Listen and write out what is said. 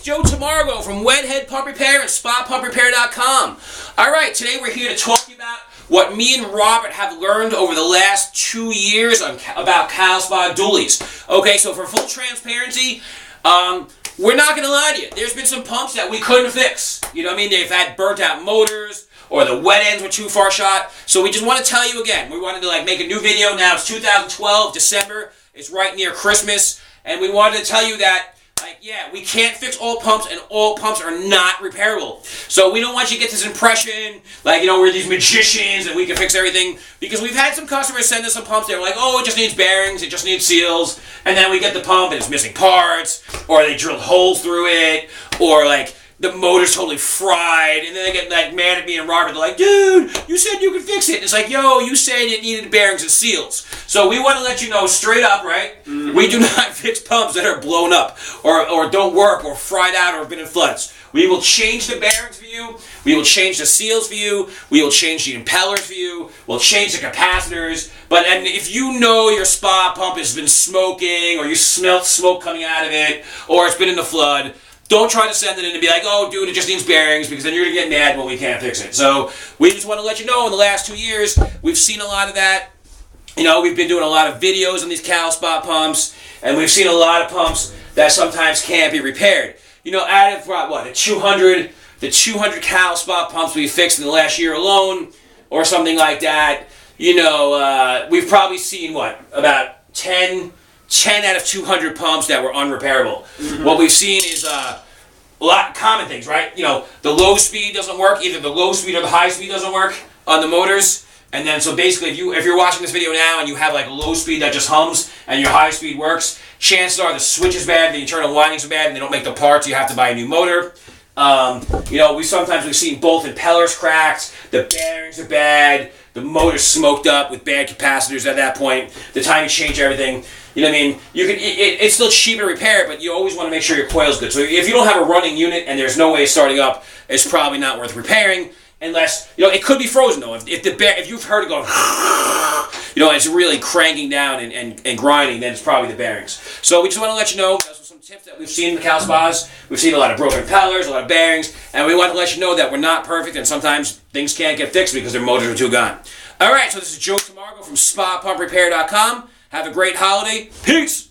Joe Tamargo from Wethead Pump Repair and SpaPumpRepair.com. Alright, today we're here to talk to you about what me and Robert have learned over the last 2 years about cowl spa dualies. Okay, so for full transparency, we're not going to lie to you. There's been some pumps that we couldn't fix. You know what I mean? They've had burnt out motors, or the wet ends were too far shot. So we just want to tell you again, we wanted to make a new video. Now it's 2012, December. It's right near Christmas. And we wanted to tell you that, yeah, we can't fix all pumps, and all pumps are not repairable. So we don't want you to get this impression, we're these magicians and we can fix everything. Because we've had some customers send us some pumps, they were like, oh, it just needs bearings, it just needs seals. And then we get the pump and it's missing parts, or they drilled holes through it, or the motor's totally fried, and then they get mad at me and Robert. They're like, dude, you said you could fix it. And it's like, yo, you said it needed bearings and seals. So we want to let you know straight up, right? Mm-hmm. We do not fix pumps that are blown up, or don't work, or fried out, or have been in floods. We will change the bearings for you. We will change the seals for you. We will change the impellers for you. We'll change the capacitors. And if you know your spa pump has been smoking, or you smelt smoke coming out of it, or it's been in the flood, don't try to send it in and be like, oh, dude, it just needs bearings, because then you're going to get mad when we can't fix it. So we just want to let you know, in the last 2 years, we've seen a lot of that. We've been doing a lot of videos on these cowl spot pumps, and we've seen a lot of pumps that sometimes can't be repaired. Out of, the 200 cowl spot pumps we fixed in the last year alone, or something like that, we've probably seen, about 10 out of 200 pumps that were unrepairable. Mm-hmm. What we've seen is a lot of common things, right? The low speed doesn't work. Either the low speed or the high speed doesn't work on the motors. And then, so basically, if you're watching this video now and you have a low speed that just hums and your high speed works, chances are the switch is bad, the internal windings are bad, and they don't make the parts. You have to buy a new motor. We've seen both impellers cracked, the bearings are bad, the motor's smoked up with bad capacitors at that point. The time you change everything, it's still cheaper to repair, but you always want to make sure your coil's good. So if you don't have a running unit and there's no way of starting up, it's probably not worth repairing. Unless, it could be frozen though. If you've heard it going, it's really cranking down and grinding, then it's probably the bearings. So we just want to let you know, those are some tips that we've seen in the cowl spas. We've seen a lot of broken impellers, a lot of bearings, and we want to let you know that we're not perfect, and sometimes things can't get fixed because their motors are too gone. Alright, so this is Joe Tamargo from SpaPumpRepair.com. Have a great holiday. Peace!